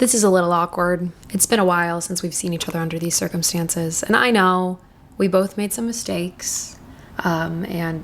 This is a little awkward. It's been a while since we've seen each other under these circumstances, and I know we both made some mistakes. And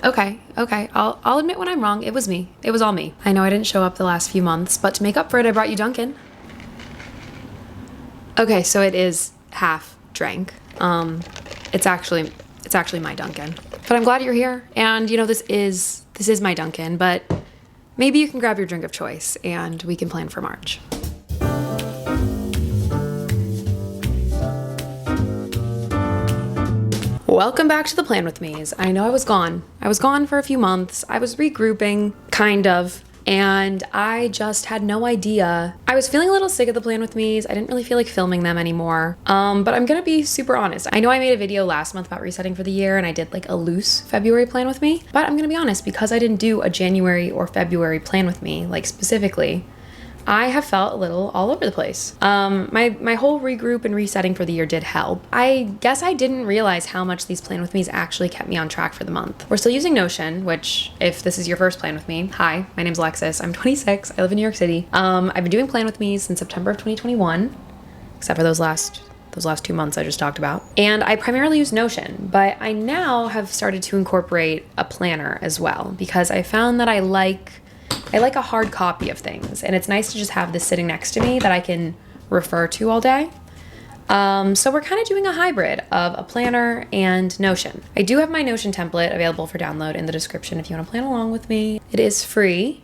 okay, I'll admit when I'm wrong. It was me. It was all me. I know I didn't show up the last few months, but to make up for it, I brought you Dunkin'. Okay, so it is half drank. It's actually my Dunkin'. But I'm glad you're here, and you know this is my Dunkin', but maybe you can grab your drink of choice and we can plan for March. Welcome back to the Plan With Me's. I know I was gone. I was gone for a few months. I was regrouping, kind of, and I just had no idea. I was feeling a little sick of the Plan With Me's. I didn't really feel like filming them anymore. But I'm gonna be super honest. I know I made a video last month about resetting for the year and I did like a loose February Plan With Me, but I'm gonna be honest, because I didn't do a January or February Plan With Me, like specifically, I have felt a little all over the place. My whole regroup and resetting for the year did help. I guess I didn't realize how much these Plan With Me's actually kept me on track for the month. We're still using Notion, which if this is your first Plan With Me, hi, my name's Alexis. I'm 26. I live in New York City. I've been doing Plan With Me since September of 2021, except for those last 2 months I just talked about. And I primarily use Notion, but I now have started to incorporate a planner as well because I found that I like a hard copy of things, and it's nice to just have this sitting next to me that I can refer to all day. So we're kind of doing a hybrid of a planner and Notion. I do have my Notion template available for download in the description if you want to plan along with me. It is free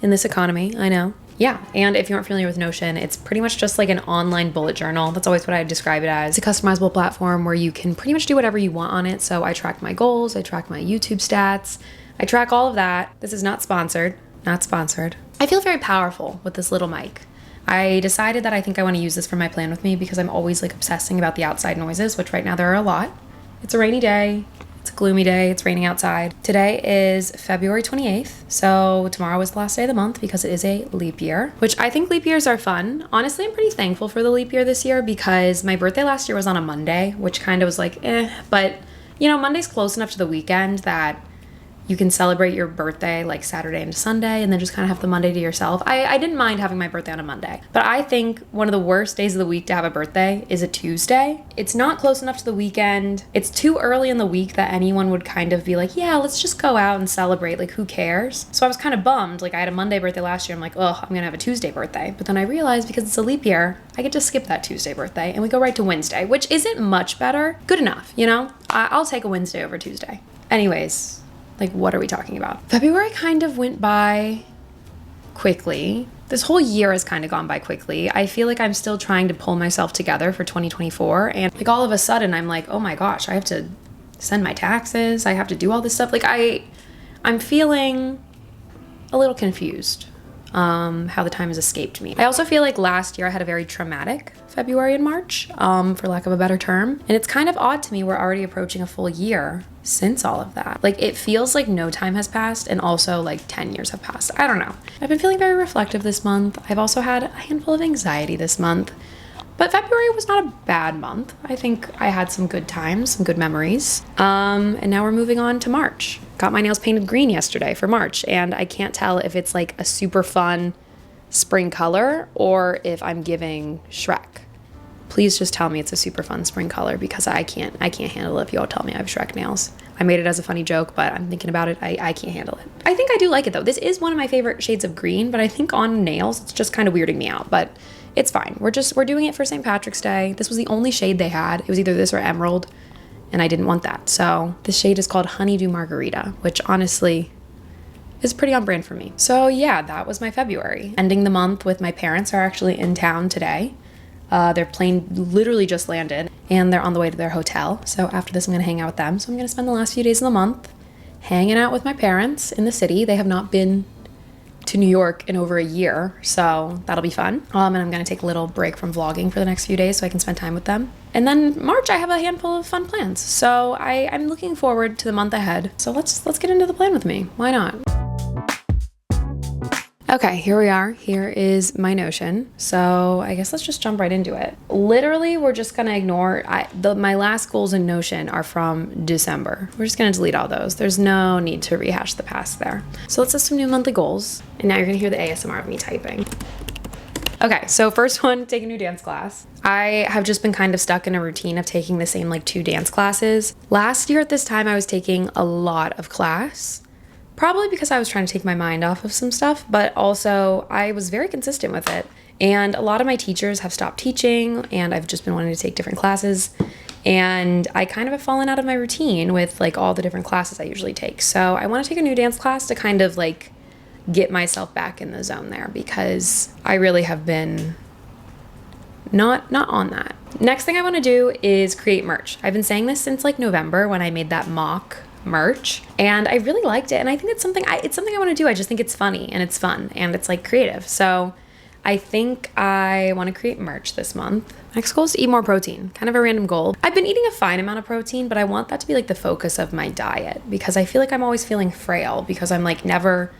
in this economy, I know. Yeah, and if you aren't familiar with Notion, it's pretty much just like an online bullet journal. That's always what I describe it as. It's a customizable platform where you can pretty much do whatever you want on it. So I track my goals, I track my YouTube stats, I track all of that. This is not sponsored. Not sponsored. I feel very powerful with this little mic. I decided that I think I want to use this for my Plan With Me because I'm always like obsessing about the outside noises, which right now there are a lot. It's a rainy day. It's a gloomy day. It's raining outside. Today is February 28th. So tomorrow is the last day of the month because it is a leap year, which I think leap years are fun. Honestly, I'm pretty thankful for the leap year this year because my birthday last year was on a Monday, which kind of was like, but you know, Monday's close enough to the weekend that you can celebrate your birthday like Saturday into Sunday and then just kind of have the Monday to yourself. I didn't mind having my birthday on a Monday, but I think one of the worst days of the week to have a birthday is a Tuesday. It's not close enough to the weekend. It's too early in the week that anyone would kind of be like, yeah, let's just go out and celebrate. Like, who cares? So I was kind of bummed. Like, I had a Monday birthday last year. I'm like, oh, I'm gonna have a Tuesday birthday. But then I realized because it's a leap year, I get to skip that Tuesday birthday and we go right to Wednesday, which isn't much better. Good enough, you know? I'll take a Wednesday over Tuesday. Anyways, like, what are we talking about? February kind of went by quickly. This whole year has kind of gone by quickly. I feel like I'm still trying to pull myself together for 2024. And like all of a sudden I'm like, oh my gosh, I have to send my taxes. I have to do all this stuff. Like I'm feeling a little confused how the time has escaped me. I also feel like last year I had a very traumatic February and March, for lack of a better term. And it's kind of odd to me we're already approaching a full year since all of that. Like, it feels like no time has passed and also like 10 years have passed. I don't know. I've been feeling very reflective this month. I've also had a handful of anxiety this month. But February was not a bad month. I think I had some good times, some good memories. And now we're moving on to March. Got my nails painted green yesterday for March, and I can't tell if it's like a super fun spring color or if I'm giving Shrek. Please just tell me it's a super fun spring color because I can't handle it if you all tell me I have Shrek nails. I made it as a funny joke, but I'm thinking about it. I can't handle it. I think I do like it though. This is one of my favorite shades of green, but I think on nails, it's just kind of weirding me out, but it's fine. We're doing it for St. Patrick's Day. This was the only shade they had. It was either this or emerald, and I didn't want that. So this shade is called Honeydew Margarita, which honestly is pretty on brand for me. So yeah, that was my February. Ending the month with my parents are actually in town today. Their plane literally just landed and they're on the way to their hotel. So after this, I'm gonna hang out with them. So I'm gonna spend the last few days of the month hanging out with my parents in the city. They have not been to New York in over a year, so that'll be fun. And I'm gonna take a little break from vlogging for the next few days so I can spend time with them. And then March, I have a handful of fun plans. So I'm looking forward to the month ahead. So let's get into the Plan With Me. Why not? Okay, here we are. Here is my Notion. So I guess let's just jump right into it. Literally, we're just gonna ignore, my last goals in Notion are from December. We're just gonna delete all those. There's no need to rehash the past there. So let's set some new monthly goals. And now you're gonna hear the ASMR of me typing. Okay, so first one, take a new dance class. I have just been kind of stuck in a routine of taking the same like 2 dance classes. Last year at this time, I was taking a lot of class. Probably because I was trying to take my mind off of some stuff, but also I was very consistent with it. And a lot of my teachers have stopped teaching, and I've just been wanting to take different classes. And I kind of have fallen out of my routine with like all the different classes I usually take. So I want to take a new dance class to kind of like get myself back in the zone there, because I really have been not on that. Next thing I want to do is create merch. I've been saying this since like November when I made that mock merch, and I really liked it, and I think it's something I want to do. I just think it's funny and it's fun and it's like creative. So I think I want to create merch this month. Next goal is to eat more protein. Kind of a random goal. I've been eating a fine amount of protein, but I want that to be like the focus of my diet, because I feel like I'm always feeling frail because I'm like never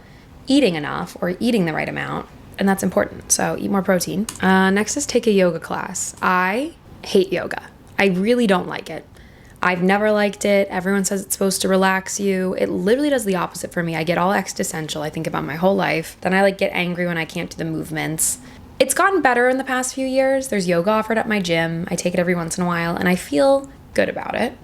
eating enough or eating the right amount, and that's important. So eat more protein. Next is take a yoga class. I hate yoga. I really don't like it. I've never liked it. Everyone says it's supposed to relax you. It literally does the opposite for me. I get all existential. I think about my whole life. Then I like get angry when I can't do the movements. It's gotten better in the past few years. There's yoga offered at my gym. I take it every once in a while, and I feel good about it.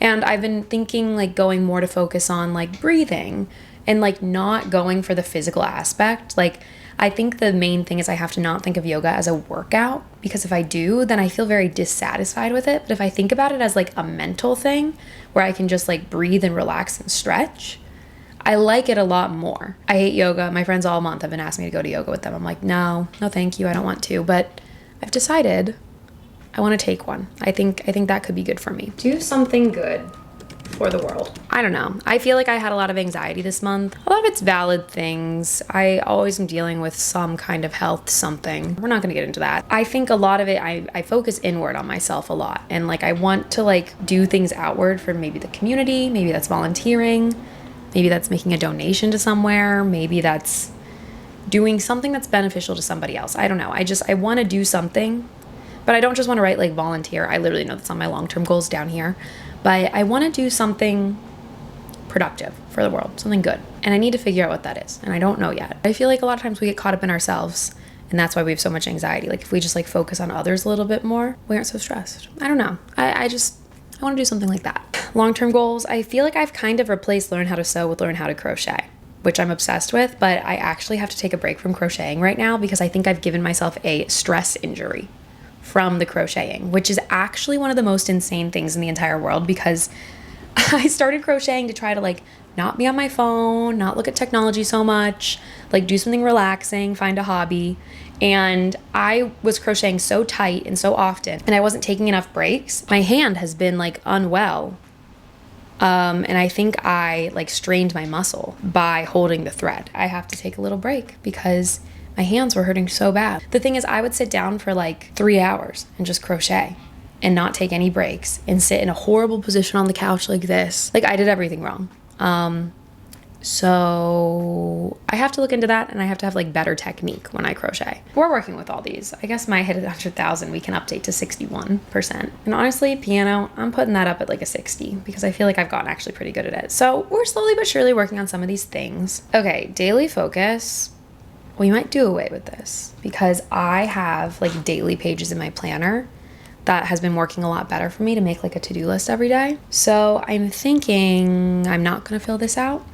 And I've been thinking like going more to focus on like breathing and like not going for the physical aspect. Like I think the main thing is I have to not think of yoga as a workout, because if I do, then I feel very dissatisfied with it. But if I think about it as like a mental thing where I can just like breathe and relax and stretch, I like it a lot more. I hate yoga. My friends all month have been asking me to go to yoga with them. I'm like, no thank you, I don't want to. But I've decided I want to take one. I think that could be good for me. Do something good for the world. I don't know. I feel like I had a lot of anxiety this month. A lot of it's valid things. I always am dealing with some kind of health something. We're not going to get into that. I think a lot of it, I focus inward on myself a lot. And like I want to like do things outward for maybe the community. Maybe that's volunteering. Maybe that's making a donation to somewhere. Maybe that's doing something that's beneficial to somebody else. I don't know. I want to do something, but I don't just want to write like volunteer. I literally know that's on my long-term goals down here. But I want to do something productive for the world, something good. And I need to figure out what that is. And I don't know yet. I feel like a lot of times we get caught up in ourselves, and that's why we have so much anxiety. Like if we just like focus on others a little bit more, we aren't so stressed. I don't know. I want to do something like that. Long-term goals. I feel like I've kind of replaced learn how to sew with learn how to crochet, which I'm obsessed with, but I actually have to take a break from crocheting right now because I think I've given myself a stress injury from the crocheting, which is actually one of the most insane things in the entire world, because I started crocheting to try to like not be on my phone, not look at technology so much, like do something relaxing, find a hobby. And I was crocheting so tight and so often, and I wasn't taking enough breaks. My hand has been like unwell. And I think I like strained my muscle by holding the thread. I have to take a little break because my hands were hurting so bad. The thing is, I would sit down for like 3 hours and just crochet and not take any breaks and sit in a horrible position on the couch like this. Like I did everything wrong. So I have to look into that, and I have to have like better technique when I crochet. We're working with all these. I guess my hit at 100,000, we can update to 61%. And honestly, piano, I'm putting that up at like a 60 because I feel like I've gotten actually pretty good at it. So we're slowly but surely working on some of these things. Okay, daily focus. We might do away with this because I have like daily pages in my planner that has been working a lot better for me to make like a to-do list every day. So I'm thinking I'm not gonna fill this out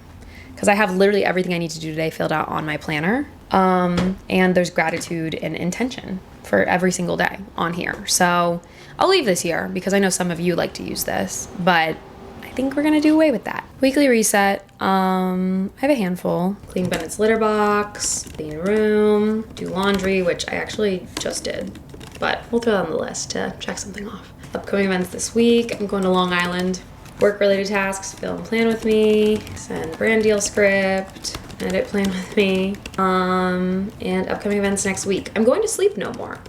because I have literally everything I need to do today filled out on my planner. And there's gratitude and intention for every single day on here. So I'll leave this here because I know some of you like to use this, but I think we're gonna do away with that. Weekly reset. I have a handful. Clean Bennett's litter box, clean room, do laundry, which I actually just did, but we'll throw that on the list to check something off. Upcoming events this week. I'm going to Long Island. Work-related tasks, fill and plan with me, send brand deal script, edit plan with me, and upcoming events next week. I'm going to Sleep No More.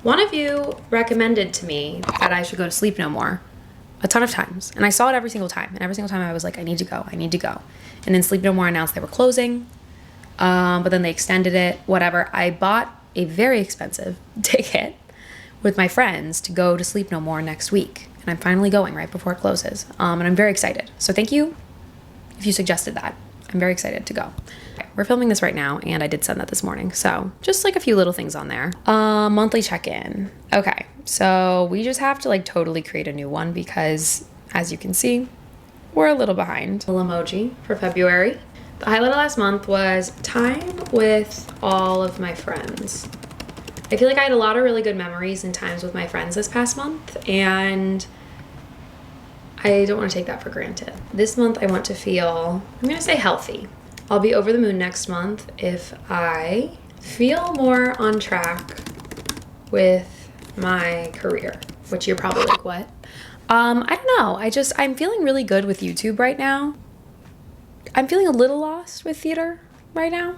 One of you recommended to me that I should go to Sleep No More a ton of times, and I saw it every single time, and every single time I was like, I need to go. And then Sleep No More announced they were closing. but then they extended it, whatever. I bought a very expensive ticket with my friends to go to Sleep No More next week. And I'm finally going right before it closes. And I'm very excited. So thank you if you suggested that. I'm very excited to go. Okay, we're filming this right now, and I did send that this morning. So just like a few little things on there. Monthly check-in. Okay, so we just have to like totally create a new one because as you can see, we're a little behind. Little emoji for February. The highlight of last month was time with all of my friends. I feel like I had a lot of really good memories and times with my friends this past month, and I don't want to take that for granted. This month I want to feel, I'm going to say healthy. I'll be over the moon next month if I feel more on track with my career, which you're probably like, what? I don't know. I'm feeling really good with YouTube right now. I'm feeling a little lost with theater right now.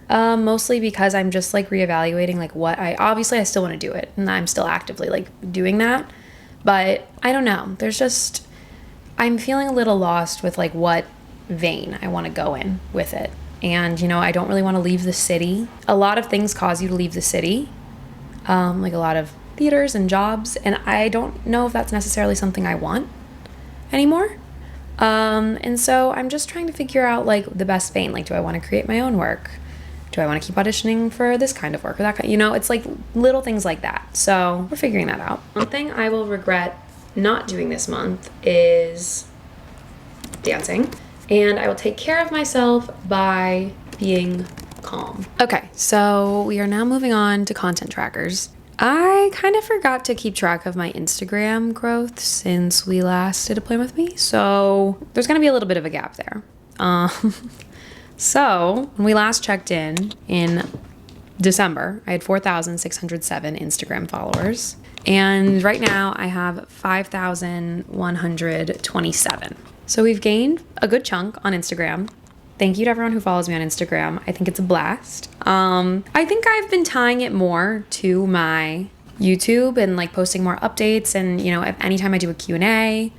Mostly because I'm just like reevaluating like obviously I still want to do it and I'm still actively like doing that. But I don't know. I'm feeling a little lost with like what vein I want to go in with it. And, I don't really want to leave the city. A lot of things cause you to leave the city. Like a lot of theaters and jobs. And I don't know if that's necessarily something I want anymore. And so I'm just trying to figure out like the best vein. Like, do I want to create my own work? Do I want to keep auditioning for this kind of work or that kind? It's like little things like that. So we're figuring that out. One thing I will regret not doing this month is dancing. And I will take care of myself by being calm. Okay, so we are now moving on to content trackers. I kind of forgot to keep track of my Instagram growth since we last did a plan with me. So there's going to be a little bit of a gap there. So when we last checked in December, I had 4,607 Instagram followers. And right now I have 5,127. So we've gained a good chunk on Instagram. Thank you to everyone who follows me on Instagram. I think it's a blast. I think I've been tying it more to my YouTube and like posting more updates. And, if anytime I do a Q&A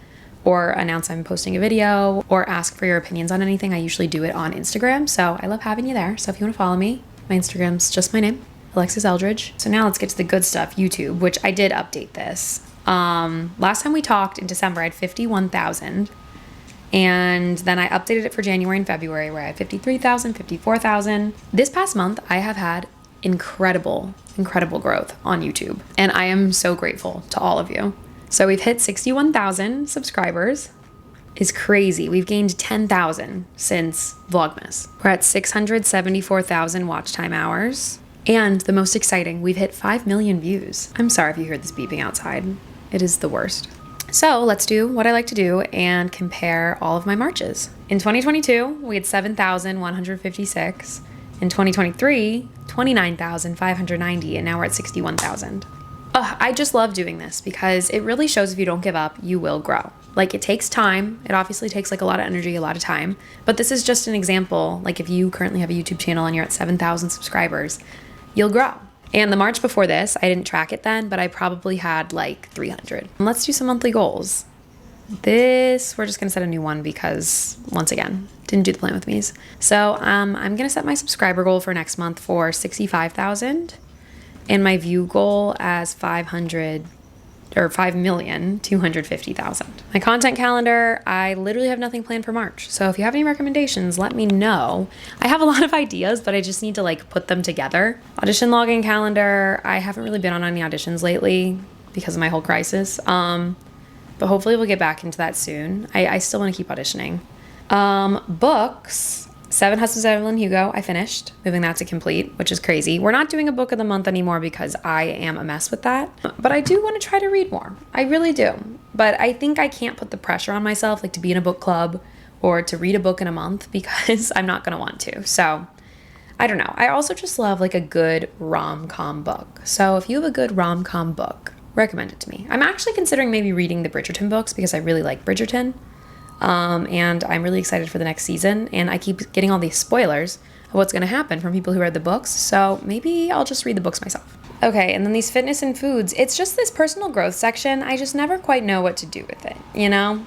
or announce I'm posting a video or ask for your opinions on anything, I usually do it on Instagram. So I love having you there. So if you want to follow me, my Instagram's just my name, Alexis Eldredge. So now let's get to the good stuff, YouTube, which I did update this. Last time we talked in December, I had 51,000. And then I updated it for January and February where I had 53,000, 54,000. This past month, I have had incredible growth on YouTube. And I am so grateful to all of you. So we've hit 61,000 subscribers. It's crazy. We've gained 10,000 since Vlogmas. We're at 674,000 watch time hours. And the most exciting, we've hit 5 million views. I'm sorry if you hear this beeping outside. It is the worst. So let's do what I like to do and compare all of my marches. In 2022, we had 7,156. In 2023, 29,590, and now we're at 61,000. I just love doing this because it really shows if you don't give up, you will grow. Like, it takes time. It obviously takes like a lot of energy, a lot of time. But this is just an example. Like, if you currently have a YouTube channel and you're at 7,000 subscribers, you'll grow. And the March before this, I didn't track it then, but I probably had like 300. Let's do some monthly goals. We're just gonna set a new one because, once again, didn't do the plan with me's. So I'm gonna set my subscriber goal for next month for 65,000 and my view goal as 5,250,000. My content calendar, I literally have nothing planned for March. So if you have any recommendations, let me know. I have a lot of ideas, but I just need to like put them together. Audition login calendar, I haven't really been on any auditions lately because of my whole crisis. But hopefully we'll get back into that soon. I still want to keep auditioning. Books, 7 Husbands of Evelyn Hugo, I finished, moving that to complete, which is crazy. We're not doing a book of the month anymore because I am a mess with that. But I do want to try to read more. I really do. But I think I can't put the pressure on myself, like to be in a book club or to read a book in a month because I'm not going to want to. So I don't know. I also just love like a good rom-com book. So if you have a good rom-com book, recommend it to me. I'm actually considering maybe reading the Bridgerton books because I really like Bridgerton. And I'm really excited for the next season. And I keep getting all these spoilers of what's going to happen from people who read the books. So maybe I'll just read the books myself. Okay, and then these fitness and foods. It's just this personal growth section. I just never quite know what to do with it,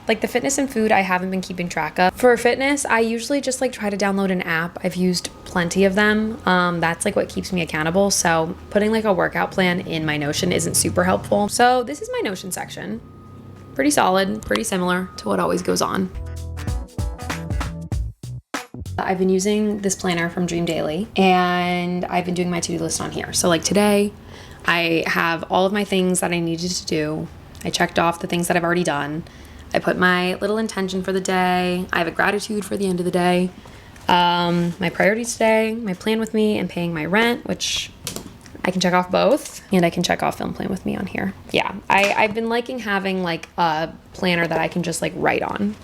Like the fitness and food, I haven't been keeping track of. For fitness, I usually just like try to download an app. I've used plenty of them. That's like what keeps me accountable. So putting like a workout plan in my Notion isn't super helpful. So this is my Notion section. Pretty solid, pretty similar to what always goes on. I've been using this planner from Dream Daily, and I've been doing my to-do list on here. So like today, I have all of my things that I needed to do. I checked off the things that I've already done. I put my little intention for the day. I have a gratitude for the end of the day. My priorities today, my plan with me, and paying my rent, which I can check off both, and I can check off film plan with me on here. Yeah, I've been liking having like a planner that I can just like write on.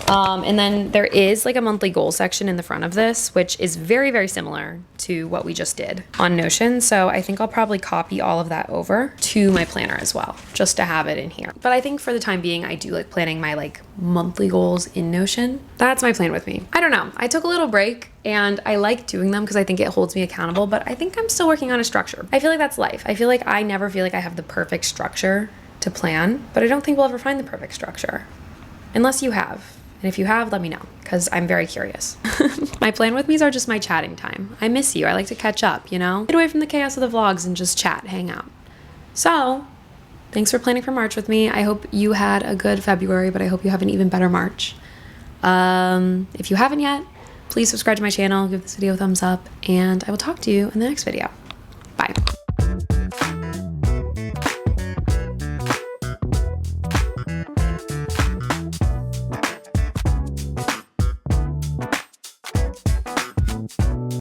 And then there is like a monthly goal section in the front of this, which is very, very similar to what we just did on Notion. So I think I'll probably copy all of that over to my planner as well, just to have it in here. But I think for the time being, I do like planning my like monthly goals in Notion. That's my plan with me. I don't know. I took a little break and I like doing them because I think it holds me accountable, but I think I'm still working on a structure. I feel like that's life. I feel like I never feel like I have the perfect structure to plan, but I don't think we'll ever find the perfect structure unless you have. And if you have, let me know, because I'm very curious. My plan with me's are just my chatting time. I miss you. I like to catch up, you know? Get away from the chaos of the vlogs and just chat, hang out. So, thanks for planning for March with me. I hope you had a good February, but I hope you have an even better March. If you haven't yet, please subscribe to my channel, give this video a thumbs up, and I will talk to you in the next video.